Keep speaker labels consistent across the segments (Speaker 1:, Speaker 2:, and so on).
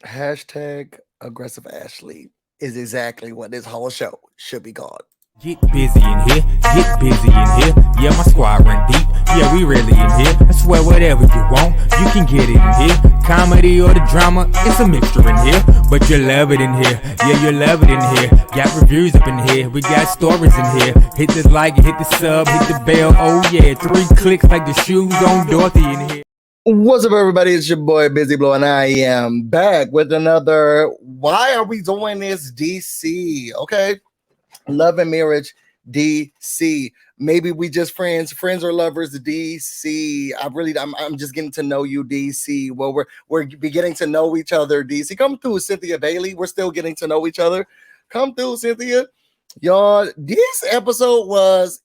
Speaker 1: Hashtag aggressive Ashley is exactly what this whole show should be called.
Speaker 2: Get busy in here, get busy in here. Yeah, my squad run deep. Yeah, we really in here. I swear whatever you want, you can get it in here. Comedy or the drama, it's a mixture in here. But you love it in here. Yeah, you love it in here. Got reviews up in here. We got stories in here. Hit the like, hit the sub, hit the bell. Oh yeah, 3 clicks like the shoes on Dorothy in here.
Speaker 1: What's up, everybody? It's your boy BusyBlu, and I am back with another Why Are We Doing This DC? Okay, Love and Marriage DC. Maybe we just friends or lovers DC. I'm just getting to know you DC. Well, we're beginning to know each other DC. Come through, Cynthia Bailey. We're still getting to know each other. Come through, Cynthia. Y'all, this episode was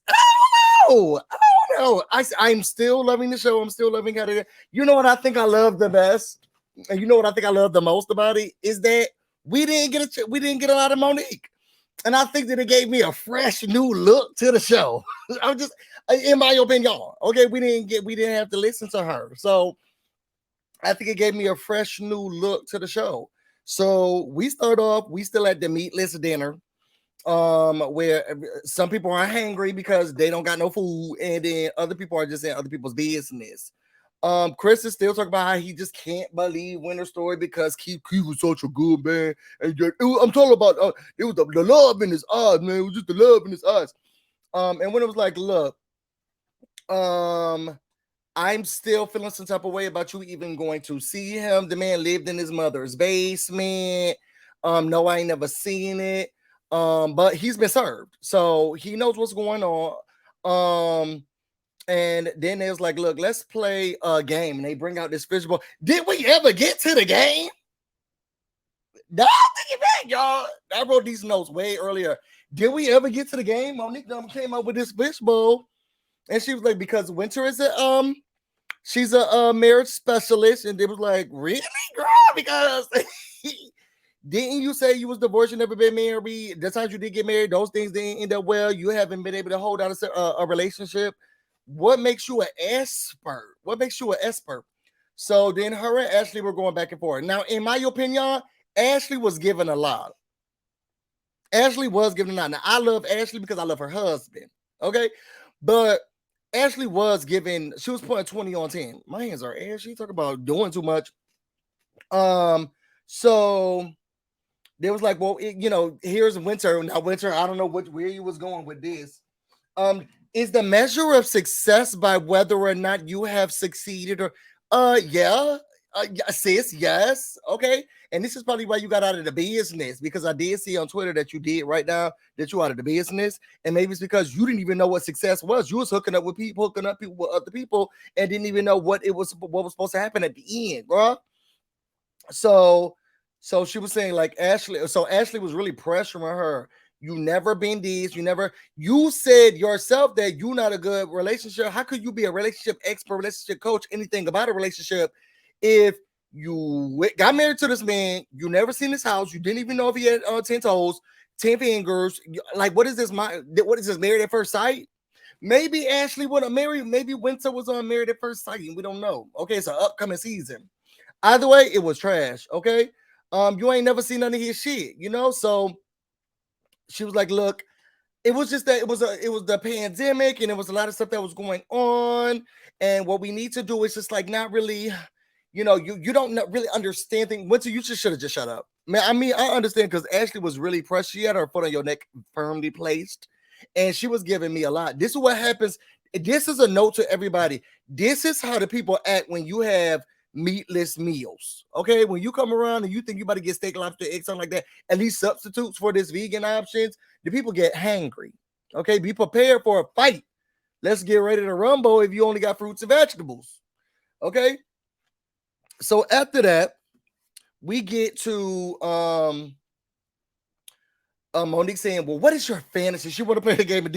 Speaker 1: I'm still loving the show. I'm still loving how to. You know what I think I love the best, and you know what I think I love the most about it is that we didn't get a lot of Monique, and I think that it gave me a fresh new look to the show. I'm just, in my opinion, okay, we didn't have to listen to her, so I think it gave me a fresh new look to the show. So we start off. We still at the meatless dinner where some people are hangry because they don't got no food, and then other people are just in other people's business. Chris is still talking about how he just can't believe Winter Story because he was such a good man, and I'm talking about it was the love in his eyes, man. It was just the love in his eyes. And when it was like, look, I'm still feeling some type of way about you even going to see him. The man lived in his mother's basement. No, I ain't never seen it. But he's been served, so he knows what's going on. And then it was like, look, let's play a game. And they bring out this fishbowl. Did we ever get to the game? No, take it back, y'all. I wrote these notes way earlier. Did we ever get to the game? Monique came up with this fishbowl, and she was like, because Winter is she's a marriage specialist, and they was like, really, girl? Because didn't you say you was divorced, you never been married? The times you did get married, those things didn't end up well. You haven't been able to hold out a relationship. What makes you an expert? What makes you an expert? So then her and Ashley were going back and forth. Now, in my opinion, Ashley was given a lot. Ashley was given a lot. Now, I love Ashley because I love her husband. Okay. But Ashley was given, she was putting 20 on 10. My hands are Ashley. Talk about doing too much. So there was like, well, here's Winter. Now, Winter, I don't know where you was going with this. Is the measure of success by whether or not you have succeeded or yeah, sis, yes, okay. And this is probably why you got out of the business, because I did see on Twitter that you did right now that you out of the business, and maybe it's because you didn't even know what success was. You was hooking up people with other people, and didn't even know what was supposed to happen at the end, bro. So she was saying like Ashley. So Ashley was really pressuring her. You never been this. You said yourself that you're not a good relationship. How could you be a relationship expert, relationship coach, anything about a relationship if you got married to this man? You never seen his house. You didn't even know if he had 10 toes, 10 fingers. Like, what is this? What is this? Married at first sight? Maybe Ashley would have married. Maybe Winter was on Married at First Sight. We don't know. Okay, it's an upcoming season. Either way, it was trash. Okay. You ain't never seen none of his shit, so she was like, look, it was just that it was the pandemic, and it was a lot of stuff that was going on, and what we need to do is just like not really, you don't really understand things. Winter, you should have just shut up, man. I mean, I understand, because Ashley was really pressed. She had her foot on your neck firmly placed, and she was giving me a lot. This is what happens. This is a note to everybody. This is how the people act when you have meatless meals. Okay, when you come around and you think you about to get steak, lobster, egg, something like that, and these substitutes for this vegan options, the people get hangry. Okay, be prepared for a fight. Let's get ready to rumble if you only got fruits and vegetables. Okay, so after that, we get to Monique saying, well, what is your fantasy? She want to play the game, and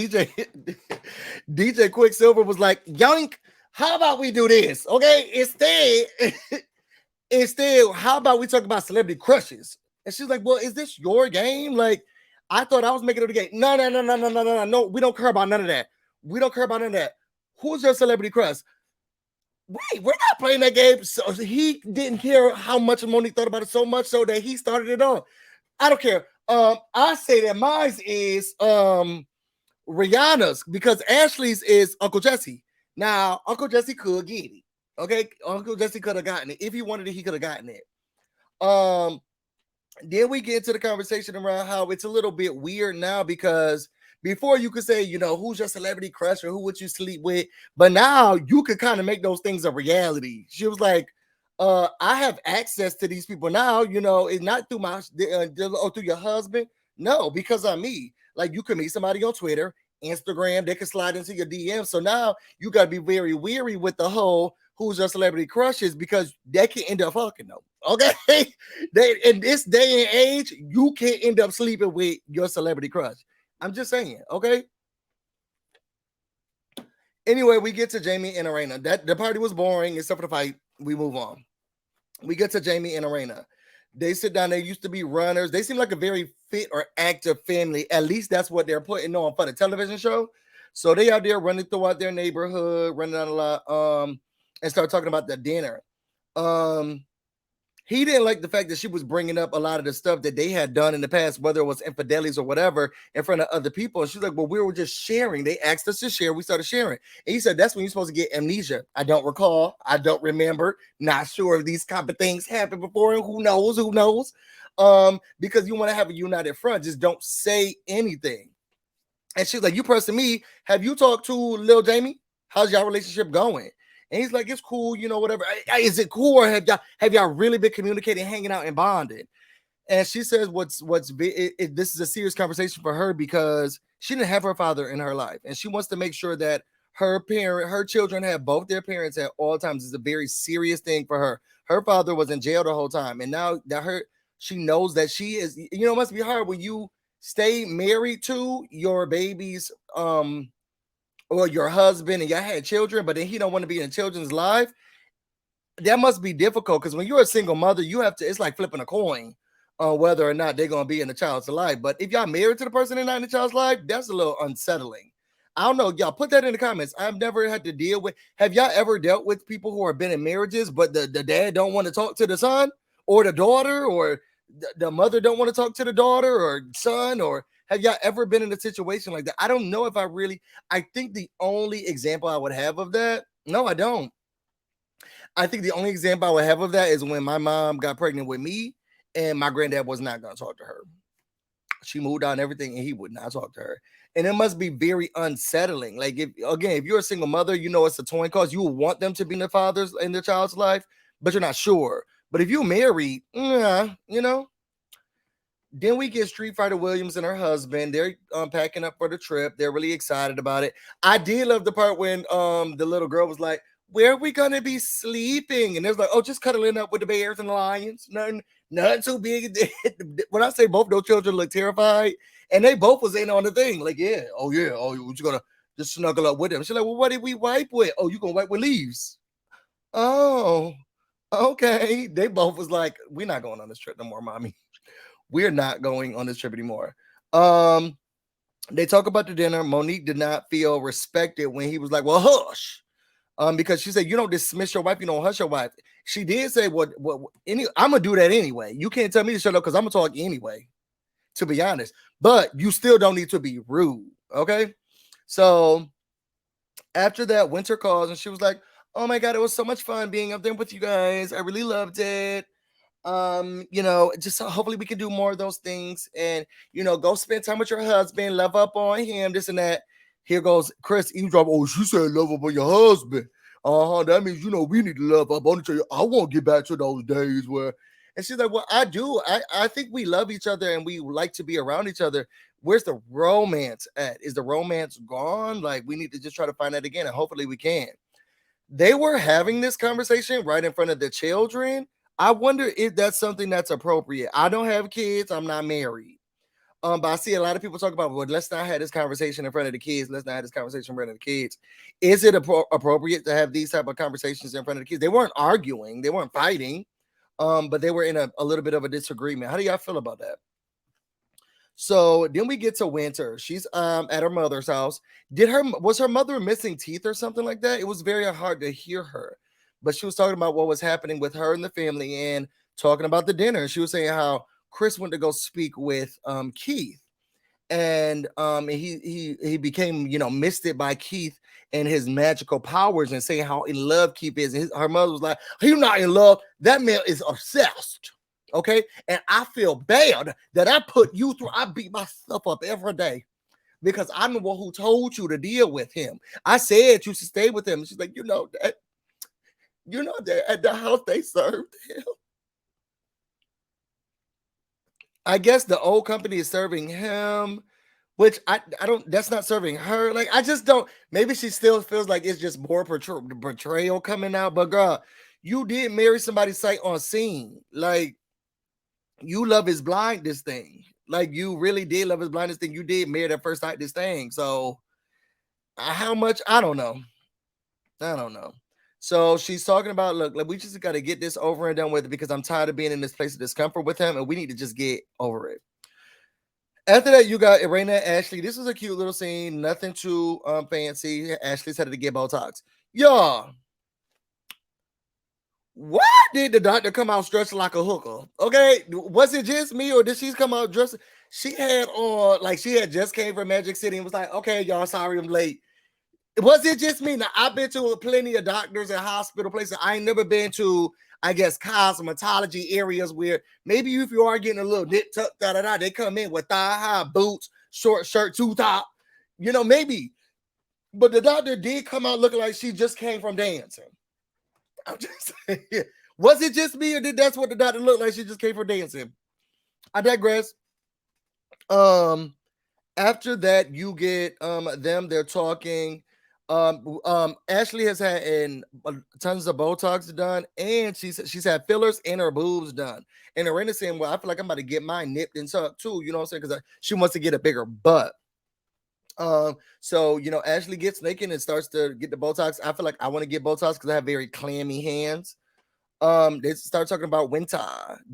Speaker 1: DJ Quicksilver was like, yoink, how about we do this? Okay, instead, how about we talk about celebrity crushes? And she's like, well, is this your game? Like, I thought I was making it a game. No, we don't care about none of that. We don't care about none of that. Who's your celebrity crush? wait, we're not playing that game. So he didn't care how much Monique thought about it, so much so that he started it on. I don't care. I say that mine is Rihanna's, because Ashley's is Uncle Jesse. Now, Uncle Jesse could get it. Okay, Uncle Jesse could have gotten it. If he wanted it, he could have gotten it. Then we get into the conversation around how it's a little bit weird now, because before you could say, who's your celebrity crush or who would you sleep with, but now you could kind of make those things a reality. She was like, I have access to these people now, it's not through through your husband. No, because I'm me. Like, you can meet somebody on Twitter, Instagram, they can slide into your DM. So now you got to be very weary with the whole who's your celebrity crushes, because they can end up fucking them. Okay. They, in this day and age, you can't end up sleeping with your celebrity crush. I'm just saying, okay. Anyway, we get to Jamie and Arena. The party was boring, except for the fight. We move on. We get to Jamie and Arena. They sit down. They used to be runners. They seem like a very fit or active family. At least that's what they're putting on for the television show. So they out there running throughout their neighborhood, running out a lot, and start talking about the dinner. He didn't like the fact that she was bringing up a lot of the stuff that they had done in the past, whether it was infidelities or whatever, in front of other people. And she's like, well, we were just sharing. They asked us to share. We started sharing. And he said, that's when you're supposed to get amnesia. I don't recall. I don't remember. Not sure if these type of things happened before. And who knows? Who knows? Because you want to have a united front. Just don't say anything. And she's like, you pressing me. Have you talked to Lil Jamie? How's y'all relationship going? And he's like, it's cool, whatever. Is it cool, or have y'all really been communicating, hanging out, and bonding? And she says, this is a serious conversation for her, because she didn't have her father in her life, and she wants to make sure that her children have both their parents at all times. It's a very serious thing for her. Her father was in jail the whole time, and now that she knows that she is, it must be hard when you stay married to your baby's or your husband, and y'all had children, but then he don't want to be in children's life. That must be difficult, because when you're a single mother, you have to, it's like flipping a coin on whether or not they're going to be in the child's life. But if y'all married to the person and not in the child's life, that's a little unsettling. I don't know. Y'all put that in the comments. I've never had to deal with, have y'all ever dealt with people who have been in marriages, but the dad don't want to talk to the son or the daughter, or the mother don't want to talk to the daughter or son, or have y'all ever been in a situation like that? I don't know if I think the only example I would have of that, no, I don't. I think the only example I would have of that is when my mom got pregnant with me, and my granddad was not going to talk to her. She moved out and everything, and he would not talk to her. And it must be very unsettling. Like, if you're a single mother, it's a toy cause. You want them to be in their child's life, but you're not sure. But if you're married, Then we get Street Fighter Williams and her husband. They're packing up for the trip. They're really excited about it. I did love the part when the little girl was like, where are we gonna be sleeping? And there's like, oh, just cuddling up with the bears and the lions. Nothing too big. When I say both those children look terrified, and they both was in on the thing. Like, yeah, oh, you gonna just snuggle up with them. She's like, well, what did we wipe with? Oh, you gonna wipe with leaves? Oh, okay. They both was like, we're not going on this trip no more, mommy. We're not going on this trip anymore. They talk about the dinner. Monique did not feel respected when he was like, well, hush. Because she said, you don't dismiss your wife, you don't hush your wife. She did say, I'm gonna do that anyway. You can't tell me to shut up because I'm gonna talk anyway, to be honest. But you still don't need to be rude. Okay. So after that, Winter calls and she was like, oh my God, it was so much fun being up there with you guys. I really loved it. Just hopefully we can do more of those things, and go spend time with your husband, love up on him, this and that. Here goes Chris eavesdrop. Oh, she said love up on your husband. That means we need to love up on each other. I won't get back to those days where, and she's like, well, I do. I think we love each other and we like to be around each other. Where's the romance at? Is the romance gone? Like, we need to just try to find that again, and hopefully we can. They were having this conversation right in front of the children. I wonder if that's something that's appropriate. I don't have kids. I'm not married. But I see a lot of people talk about, well, let's not have this conversation in front of the kids. Let's not have this conversation in front of the kids. Is it appropriate to have these type of conversations in front of the kids? They weren't arguing. They weren't fighting. But they were in a little bit of a disagreement. How do y'all feel about that? So then we get to Winter. She's at her mother's house. Was her mother missing teeth or something like that? It was very hard to hear her. but she was talking about what was happening with her and the family and talking about the dinner. She was saying how Chris went to go speak with Keith, and he became, you know, misted by Keith and his magical powers, and saying how in love Keith is. And her mother was like, he's not in love, that man is obsessed. Okay, and I feel bad that I put you through. I beat myself up every day because I'm the one who told you to deal with him. I said you should stay with him. She's like, you know that at the house they served him. I guess the old company is serving him, which I don't. That's not serving her. Like, I just don't. Maybe she still feels like it's just more betrayal coming out. But girl, you did marry somebody sight on scene. Like, you love his blind this thing. Like, you really did love his blind this thing. You did marry at first sight this thing. So how much? I don't know. I don't know. So she's talking about, look, like, we just got to get this over and done with, because I'm tired of being in this place of discomfort with him, and we need to just get over it. After that, you got Irena and Ashley. This was a cute little scene, nothing too fancy. Ashley's had to get Botox. Y'all, why did the doctor come out dressed like a hooker? Okay, was it just me, or did she come out dressed? She had on, like, she had just came from Magic City and was like, okay, y'all, sorry I'm late. Was it just me? Now, I've been to plenty of doctors and hospital places. I ain't never been to, I guess, cosmetology areas where maybe if you are getting a little nip tuck, they come in with thigh high boots, short shirt, two top, you know, maybe. But the doctor did come out looking like she just came from dancing. I'm just saying, was it just me, or did that's what the doctor looked like? She just came from dancing. I digress. After that, you get them. They're talking. Ashley has had tons of Botox done, and she's had fillers and her boobs done. And Arena's saying, well, I feel like I'm about to get mine nipped and tucked too. You know what I'm saying? Because she wants to get a bigger butt. So, you know, Ashley gets naked and starts to get the Botox. I feel like I want to get Botox because I have very clammy hands. They start talking about Winter.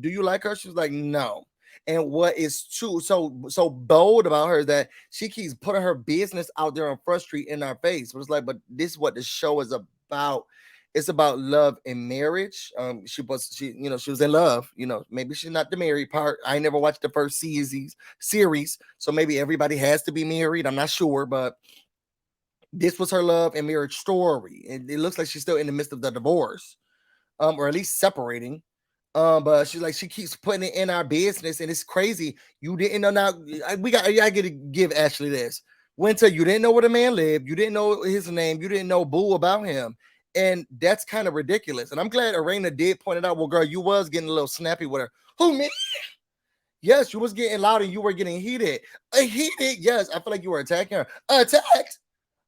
Speaker 1: Do you like her? She was like, no. And what is true, so bold about her, that she keeps putting her business out there on Front Street in our face. But it's like, but this is what the show is about. It's about love and marriage. She was in love. You know, maybe she's not the married part. I never watched the first series, so maybe everybody has to be married. I'm not sure, but this was her love and marriage story. And it looks like she's still in the midst of the divorce, or at least separating. But she's like, she keeps putting it in our business, and it's crazy. You didn't know. Now I get to give Ashley this. Winter, you didn't know where the man lived. You didn't know his name. You didn't know boo about him. And that's kind of ridiculous. And I'm glad Arena did point it out. Well, girl, you was getting a little snappy with her. Who, me? Yes, you was getting loud and you were getting heated. Heated, yes. I feel like you were attacking her.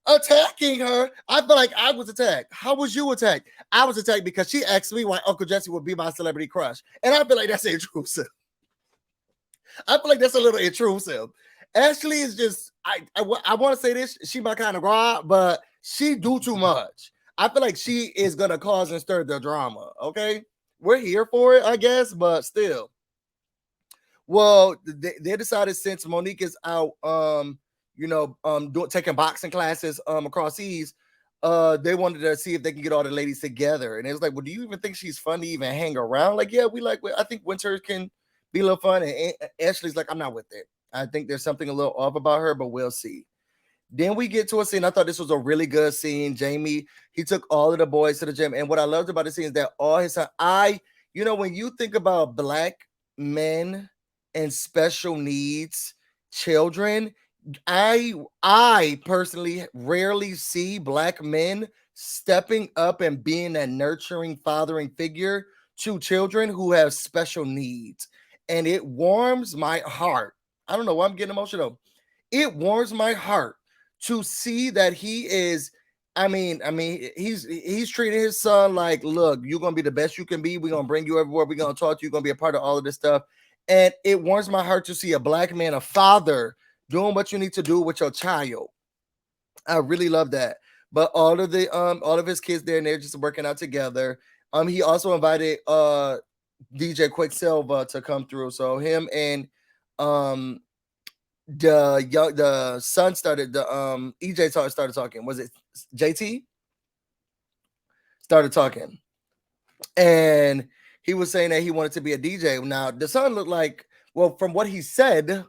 Speaker 1: Attacking her. I feel like I was attacked. How was you attacked? I was attacked because she asked me why Uncle Jesse would be my celebrity crush. And I feel like that's intrusive. I feel like that's a little intrusive. Ashley is just, I want to say this, she my kind of girl, but she do too much. I feel like she is going to cause and stir the drama, okay? We're here for it, I guess, but still. Well, they decided, since Monique is out, taking boxing classes across seas, they wanted to see if they can get all the ladies together. And it was like, well, do you even think she's fun to even hang around? Like, yeah, I think Winter can be a little fun. And Ashley's like, I'm not with it. I think there's something a little off about her, but we'll see. Then we get to a scene. I thought this was a really good scene. Jamie, he took all of the boys to the gym. And what I loved about the scene is that all his son, when you think about Black men and special needs children, I personally rarely see Black men stepping up and being that nurturing, fathering figure to children who have special needs. And it warms my heart. I don't know why I'm getting emotional. It warms my heart to see that he is. He's treating his son like, look, you're gonna be the best you can be. We're gonna bring you everywhere. We're gonna talk to you. You're gonna be a part of all of this stuff. And it warms my heart to see a Black man, a father, doing what you need to do with your child. I really love that. But all of his kids there, and they're just working out together. He also invited DJ Quicksilver to come through. So him and the son started EJ started talking. Was it JT? Started talking. And he was saying that he wanted to be a DJ. Now the son looked like, well, from what he said,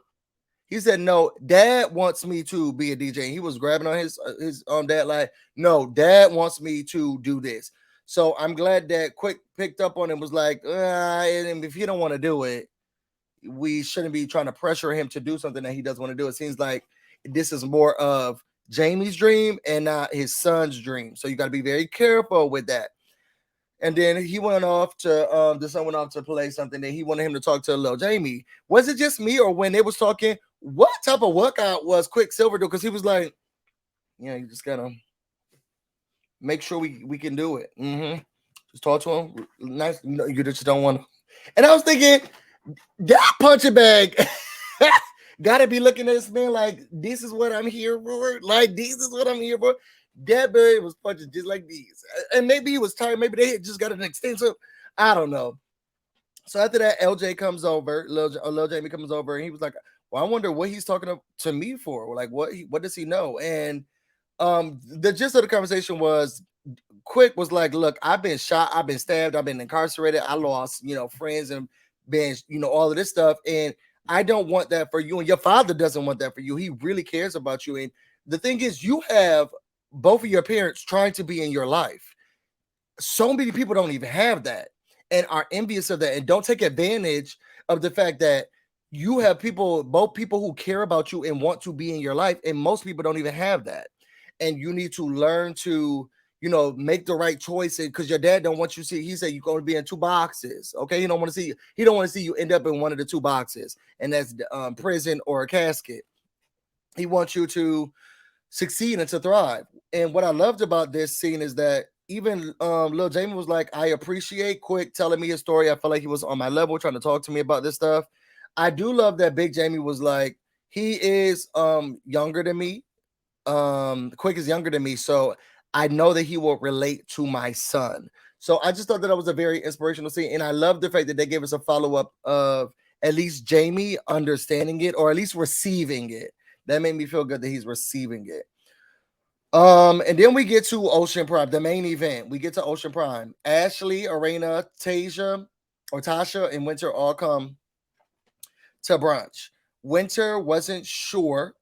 Speaker 1: no, dad wants me to be a DJ. And he was grabbing on his dad like, no, dad wants me to do this. So I'm glad that Quick picked up on it, was like, and if he don't want to do it, we shouldn't be trying to pressure him to do something that he doesn't want to do. It seems like this is more of Jamie's dream and not his son's dream. So you got to be very careful with that. And then he went off to the son went off to play something that he wanted him to talk to little Jamie. Was it just me, or when they was talking, what type of workout was Quicksilver do? Because he was like, yeah, you just gotta make sure we can do it. Just talk to him. Nice. No, you just don't want to. And I was thinking, that punching bag gotta be looking at this man like, this is what I'm here for. Like, this is what I'm here for. That bird was punching just like these. And maybe he was tired. Maybe they had just got an extensive. I don't know. So after that, LJ comes over. Lil Jamie comes over, and he was like, well, I wonder what he's talking to me for. Like, what does he know? And the gist of the conversation was, Quick was like, look, I've been shot, I've been stabbed, I've been incarcerated, I lost, friends and been, all of this stuff. And I don't want that for you. And your father doesn't want that for you. He really cares about you. And the thing is, you have both of your parents trying to be in your life. So many people don't even have that and are envious of that and don't take advantage of the fact that you have both people who care about you and want to be in your life. And most people don't even have that. And you need to learn to, make the right choice, because your dad don't want you to see. He said you're going to be in two boxes. Okay, he don't want to see you. He don't want to see you end up in one of the two boxes, and that's prison or a casket. He wants you to succeed and to thrive. And what I loved about this scene is that even Lil Jamie was like, I appreciate Quick telling me his story. I felt like he was on my level, trying to talk to me about this stuff. I do love that Big Jamie was like, he is younger than me. Quick is younger than me, so I know that he will relate to my son. So I just thought that was a very inspirational scene. And I love the fact that they gave us a follow-up of at least Jamie understanding it, or at least receiving it. That made me feel good that he's receiving it. And then we get to Ocean Prime, the main event. We get to Ocean Prime. Ashley, Arena, Tasha, and Winter all come to brunch. Winter wasn't sure.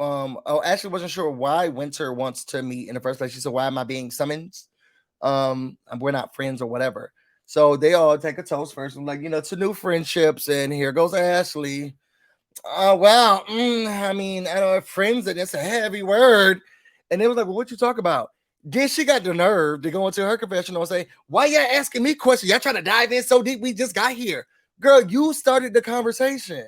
Speaker 1: Ashley wasn't sure why Winter wants to meet in the first place. She said, why am I being summoned? We're not friends or whatever. So they all take a toast first. I'm like, to new friendships. And here goes Ashley. Wow. I mean, I don't have friends, and it's a heavy word. And they was like, well, what you talk about? Then she got the nerve to go into her confessional and say, why y'all asking me questions? Y'all trying to dive in so deep. We just got here. Girl, you started the conversation.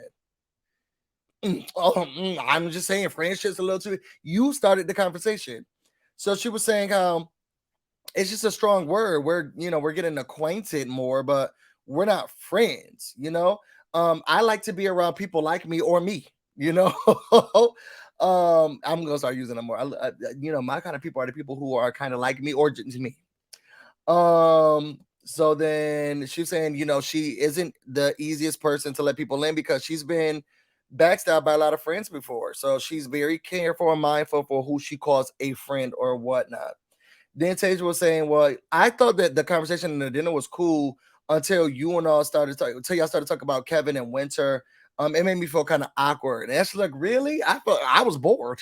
Speaker 1: I'm just saying, friendship's a little too. You started the conversation. So she was saying how it's just a strong word. We're getting acquainted more, but we're not friends. I like to be around people like me or me. I'm gonna start using them more. My kind of people are the people who are kind of like me or just me. So then she's saying, she isn't the easiest person to let people in because she's been backstabbed by a lot of friends before. So she's very careful and mindful for who she calls a friend or whatnot. Then Tasia was saying, well, I thought that the conversation in the dinner was cool until you and all started talking, until y'all started talking about Kevin and Winter. It made me feel kind of awkward. And she's like, really? I thought I was bored.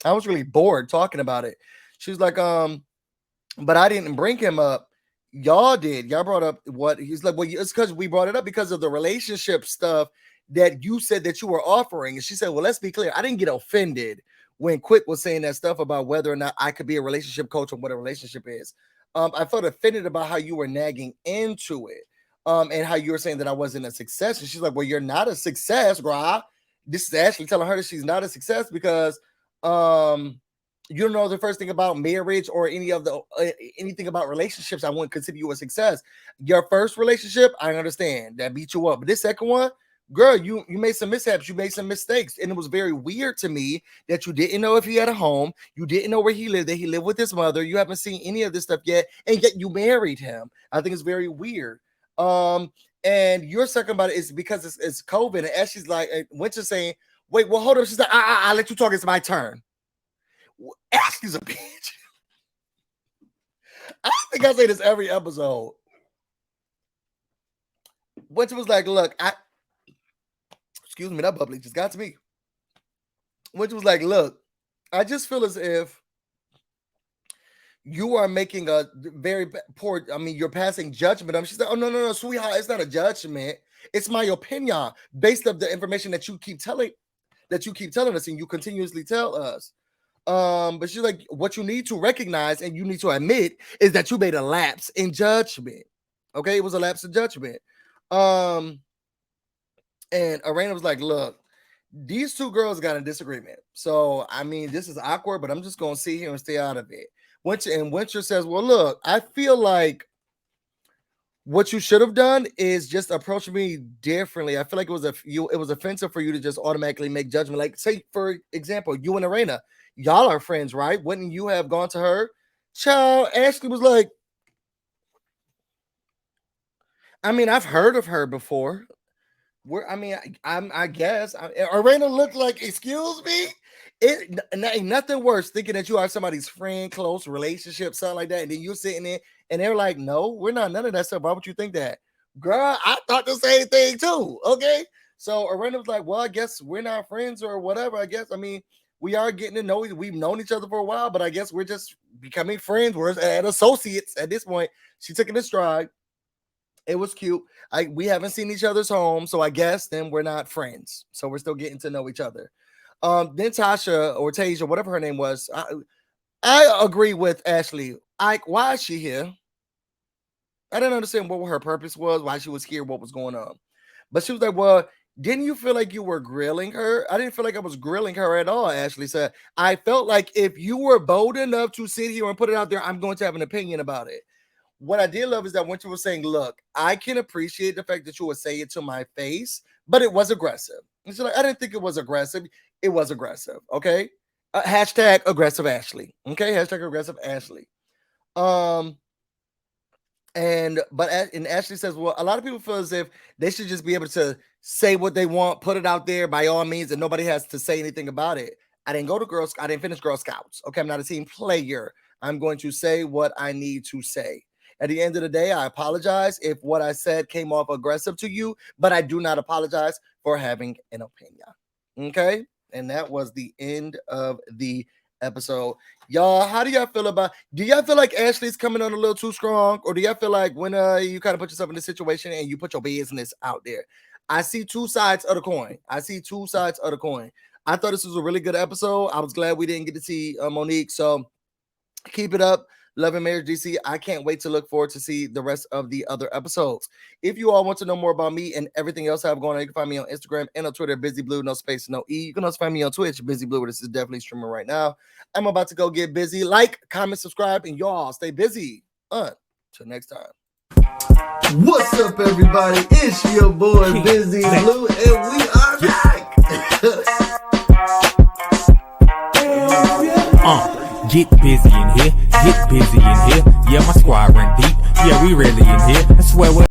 Speaker 1: I was really bored talking about it. She was like, but I didn't bring him up. Y'all did. Y'all brought up what he's like. Well, it's because we brought it up because of the relationship stuff that you said that you were offering. And she said, well, let's be clear. I didn't get offended when Quick was saying that stuff about whether or not I could be a relationship coach and what a relationship is. I felt offended about how you were nagging into it. And how you were saying that I wasn't a success. And she's like, well, you're not a success, brah. This is Ashley telling her that she's not a success because you don't know the first thing about marriage or anything about relationships. I wouldn't consider you a success. Your first relationship, I understand that beat you up. But this second one, girl, you made some mishaps. You made some mistakes. And it was very weird to me that you didn't know if he had a home. You didn't know where he lived, that he lived with his mother. You haven't seen any of this stuff yet. And yet you married him. I think it's very weird. And you're talking about it is because it's COVID. And Ashley's like, Winter's saying, wait, well, hold up. She's like, I'll let you talk. It's my turn. Ashley's a bitch. I think I say this every episode. Winter was like, look, excuse me, that bubbly just got to me. Winter was like, look, I just feel as if you are making a very poor, you're passing judgment. She's like, oh, no, sweetheart, it's not a judgment. It's my opinion based on the information that you keep telling us and you continuously tell us. But she's like, what you need to recognize and you need to admit is that you made a lapse in judgment. Okay, it was a lapse in judgment. And Arena was like, look, these two girls got a disagreement. So, this is awkward, but I'm just going to sit here and stay out of it. Winter says, well, look, I feel like what you should have done is just approach me differently. I feel like it was offensive for you to just automatically make judgment. Like, say, for example, you and Arena, y'all are friends, right? Wouldn't you have gone to her? Child, Ashley was like, I've heard of her before. I guess Arena looked like, excuse me. It ain't nothing worse thinking that you are somebody's friend, close relationship, something like that, and then you're sitting there and they're like, no, we're not none of that stuff. Why would you think that? Girl, I thought the same thing too. Okay. So Arena was like, well, I guess we're not friends or whatever. I guess, we are getting to know, we've known each other for a while, but I guess we're just becoming friends. We're at associates at this point. She took it in stride. It was cute. We haven't seen each other's home, so I guess then we're not friends. So we're still getting to know each other. Then Tasha or Tasia, whatever her name was, I agree with Ashley. Why is she here? I didn't understand what her purpose was, why she was here, what was going on. But she was like, well, didn't you feel like you were grilling her? I didn't feel like I was grilling her at all, Ashley said. I felt like if you were bold enough to sit here and put it out there, I'm going to have an opinion about it. What I did love is that Winter was saying, look, I can appreciate the fact that you would say it to my face, but it was aggressive. And she's like, I didn't think it was aggressive. It was aggressive. Okay. Hashtag aggressive Ashley. Okay. Hashtag aggressive Ashley. And Ashley says, well, a lot of people feel as if they should just be able to say what they want, put it out there by all means, and nobody has to say anything about it. I didn't finish Girl Scouts. Okay. I'm not a team player. I'm going to say what I need to say. At the end of the day, I apologize if what I said came off aggressive to you, but I do not apologize for having an opinion. Okay? And that was the end of the episode. Y'all, how do y'all feel do y'all feel like Ashley's coming on a little too strong? Or do y'all feel like when you kind of put yourself in this situation and you put your business out there? I see two sides of the coin. I thought this was a really good episode. I was glad we didn't get to see Monique. So keep it up. Love and Marriage DC. I can't wait to look forward to see the rest of the other episodes. If you all want to know more about me and everything else I have going on, you can find me on Instagram and on Twitter, BusyBlu, no space, no E. You can also find me on Twitch, BusyBlu, where this is definitely streaming right now. I'm about to go get busy. Like, comment, subscribe, and y'all stay busy. Until next time. What's up, everybody? It's your boy, BusyBlu, and we are back.
Speaker 2: Get busy in here, yeah, my squad run deep, yeah, we really in here, I swear what